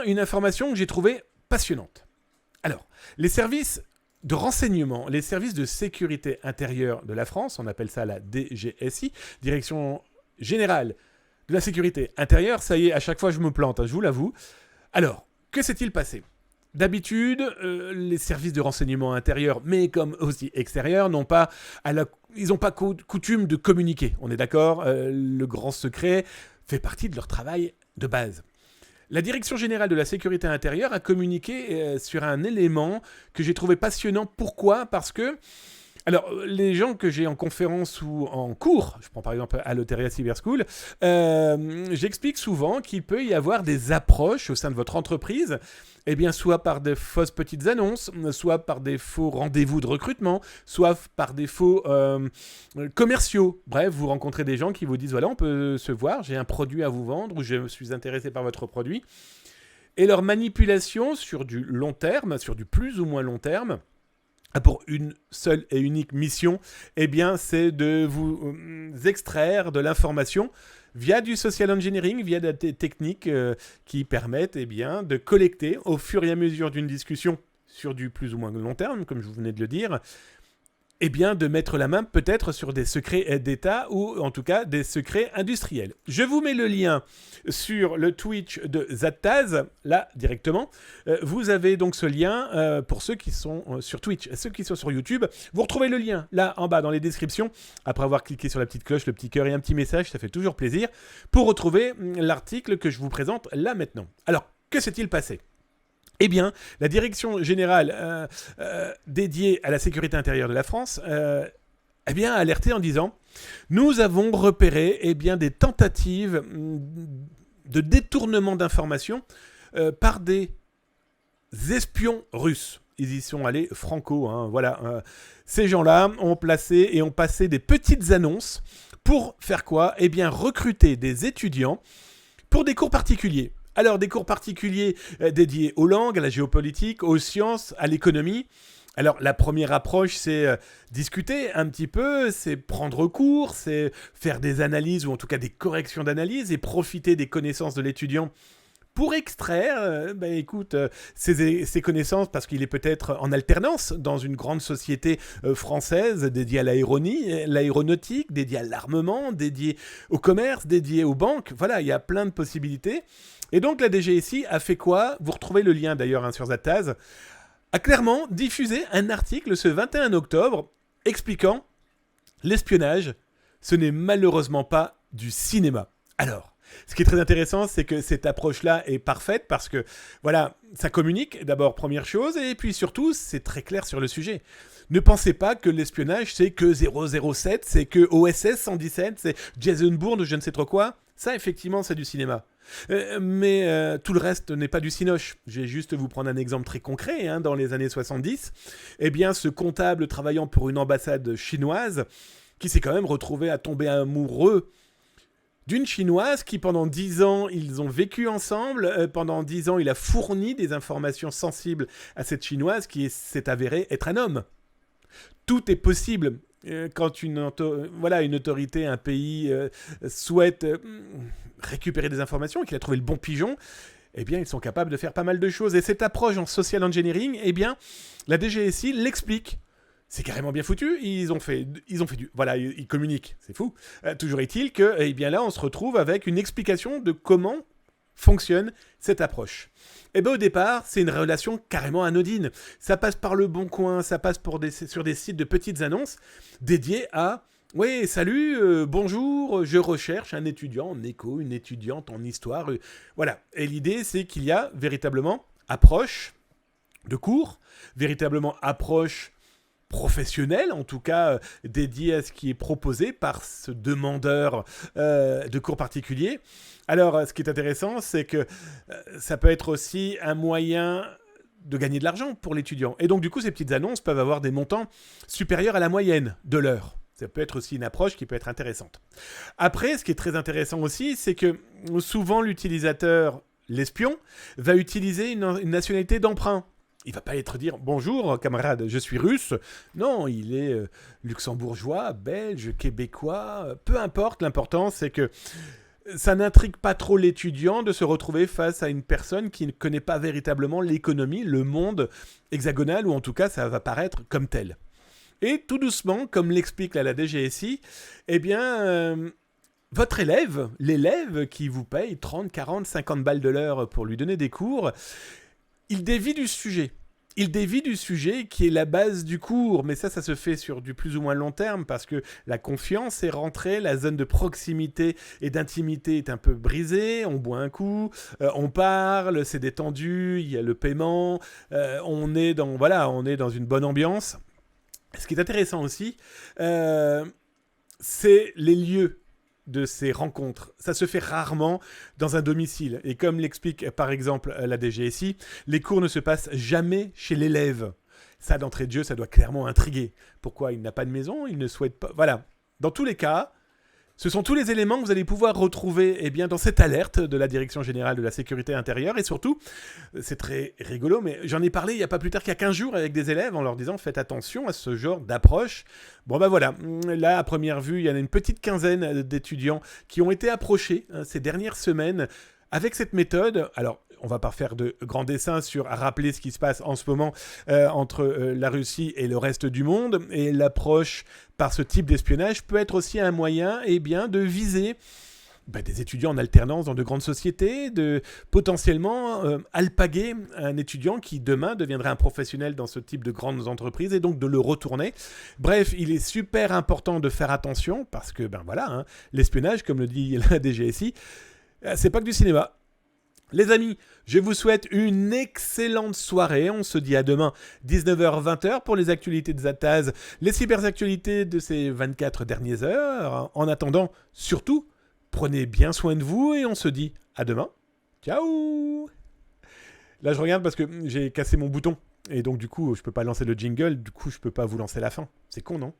Une information que j'ai trouvée passionnante. Alors, les services de renseignement, les services de sécurité intérieure de la France, on appelle ça la DGSI, Direction Générale de la Sécurité Intérieure, ça y est, à chaque fois je me plante, je vous l'avoue. Alors, que s'est-il passé ? D'habitude, les services de renseignement intérieur, mais comme aussi extérieur, ils n'ont pas coutume de communiquer. On est d'accord ? Le grand secret fait partie de leur travail de base. La Direction Générale de la Sécurité Intérieure a communiqué sur un élément que j'ai trouvé passionnant. Pourquoi ? Parce que, alors, les gens que j'ai en conférence ou en cours, je prends par exemple Alloteria Cyber School, j'explique souvent qu'il peut y avoir des approches au sein de votre entreprise, eh bien, soit par de fausses petites annonces, soit par des faux rendez-vous de recrutement, soit par des faux commerciaux. Bref, vous rencontrez des gens qui vous disent, voilà, on peut se voir, j'ai un produit à vous vendre ou je suis intéressé par votre produit. Et leur manipulation sur du long terme, sur du plus ou moins long terme, pour une seule et unique mission, eh bien, c'est de vous extraire de l'information via du social engineering, via des techniques qui permettent eh bien, de collecter au fur et à mesure d'une discussion sur du plus ou moins long terme, comme je vous venais de le dire, eh bien, de mettre la main peut-être sur des secrets d'État ou en tout cas des secrets industriels. Je vous mets le lien sur le Twitch de Zattaz, là directement. Vous avez donc ce lien pour ceux qui sont sur Twitch. Ceux qui sont sur YouTube, vous retrouvez le lien là en bas dans les descriptions. Après avoir cliqué sur la petite cloche, le petit cœur et un petit message, ça fait toujours plaisir, pour retrouver l'article que je vous présente là maintenant. Alors, que s'est-il passé ? Eh bien, la Direction Générale dédiée à la sécurité intérieure de la France a alerté en disant « Nous avons repéré des tentatives de détournement d'informations par des espions russes. » Ils y sont allés franco, voilà. Ces gens-là ont passé des petites annonces pour faire quoi ? Eh bien, recruter des étudiants pour des cours particuliers. Alors, des cours particuliers dédiés aux langues, à la géopolitique, aux sciences, à l'économie. Alors, la première approche, c'est discuter un petit peu, c'est prendre cours, c'est faire des analyses ou en tout cas des corrections d'analyse et profiter des connaissances de l'étudiant pour extraire ses connaissances, parce qu'il est peut-être en alternance dans une grande société française dédiée à l'aéronautique, dédiée à l'armement, dédiée au commerce, dédiée aux banques. Voilà, il y a plein de possibilités. Et donc la DGSI a fait quoi ? Vous retrouvez le lien d'ailleurs sur Zattaz, a clairement diffusé un article ce 21 octobre expliquant l'espionnage, ce n'est malheureusement pas du cinéma. Alors, ce qui est très intéressant, c'est que cette approche-là est parfaite parce que, voilà, ça communique, d'abord, première chose, et puis surtout, c'est très clair sur le sujet. Ne pensez pas que l'espionnage, c'est que 007, c'est que OSS 117, c'est Jason Bourne ou je ne sais trop quoi. Ça, effectivement, c'est du cinéma. Mais tout le reste n'est pas du cinoche. Je vais juste vous prendre un exemple très concret. Dans les années 70, eh bien, ce comptable travaillant pour une ambassade chinoise, qui s'est quand même retrouvé à tomber amoureux d'une Chinoise qui, pendant 10 ans, ils ont vécu ensemble. Pendant 10 ans, il a fourni des informations sensibles à cette Chinoise qui s'est avérée être un homme. Tout est possible. Quand une autorité, un pays souhaite récupérer des informations et qu'il a trouvé le bon pigeon, eh bien, ils sont capables de faire pas mal de choses. Et cette approche en social engineering, eh bien, la DGSI l'explique. C'est carrément bien foutu. Ils ont fait du... Voilà, ils communiquent. C'est fou. Toujours est-il que, eh bien là, on se retrouve avec une explication de comment fonctionne cette approche. Eh bien, au départ, c'est une relation carrément anodine. Ça passe par le Bon Coin, ça passe sur des sites de petites annonces dédiées à « Oui, salut, bonjour, je recherche un étudiant en éco, une étudiante en histoire. » Voilà. Et l'idée, c'est qu'il y a véritablement approche de cours, véritablement approche professionnelle, en tout cas dédiée à ce qui est proposé par ce demandeur de cours particuliers. Alors, ce qui est intéressant, c'est que ça peut être aussi un moyen de gagner de l'argent pour l'étudiant. Et donc, du coup, ces petites annonces peuvent avoir des montants supérieurs à la moyenne de l'heure. Ça peut être aussi une approche qui peut être intéressante. Après, ce qui est très intéressant aussi, c'est que souvent, l'utilisateur, l'espion, va utiliser une nationalité d'emprunt. Il ne va pas être dire « Bonjour, camarade, je suis russe ». Non, il est luxembourgeois, belge, québécois, peu importe. L'important, c'est que ça n'intrigue pas trop l'étudiant de se retrouver face à une personne qui ne connaît pas véritablement l'économie, le monde hexagonal, ou en tout cas, ça va paraître comme tel. Et tout doucement, comme l'explique la DGSI, eh bien, votre élève, l'élève qui vous paye 30, 40, 50 balles de l'heure pour lui donner des cours, il dévie du sujet. Il dévie du sujet qui est la base du cours, mais ça se fait sur du plus ou moins long terme parce que la confiance est rentrée, la zone de proximité et d'intimité est un peu brisée, on boit un coup, on parle, c'est détendu, il y a le paiement, on est dans une bonne ambiance. Ce qui est intéressant aussi, c'est les lieux de ces rencontres. Ça se fait rarement dans un domicile. Et comme l'explique par exemple la DGSI, les cours ne se passent jamais chez l'élève. Ça, d'entrée de jeu, ça doit clairement intriguer. Pourquoi il n'a pas de maison, il ne souhaite pas... Voilà. Dans tous les cas, ce sont tous les éléments que vous allez pouvoir retrouver dans cette alerte de la Direction Générale de la Sécurité Intérieure. Et surtout, c'est très rigolo, mais j'en ai parlé il n'y a pas plus tard qu'il y a 15 jours avec des élèves en leur disant « Faites attention à ce genre d'approche ». Bon ben voilà, là à première vue, il y en a une petite quinzaine d'étudiants qui ont été approchés ces dernières semaines avec cette méthode. Alors, on va pas faire de grands dessins sur rappeler ce qui se passe en ce moment entre la Russie et le reste du monde. Et l'approche par ce type d'espionnage peut être aussi un moyen de viser des étudiants en alternance dans de grandes sociétés, de potentiellement alpaguer un étudiant qui demain deviendrait un professionnel dans ce type de grandes entreprises et donc de le retourner. Bref, il est super important de faire attention parce que l'espionnage, comme le dit la DGSI, c'est pas que du cinéma. Les amis, je vous souhaite une excellente soirée. On se dit à demain, 19h-20h pour les actualités de Zataz, les cyberactualités de ces 24 dernières heures. En attendant, surtout, prenez bien soin de vous et on se dit à demain. Ciao! Là, je regarde parce que j'ai cassé mon bouton. Et donc, du coup, je peux pas lancer le jingle. Du coup, je peux pas vous lancer la fin. C'est con, non?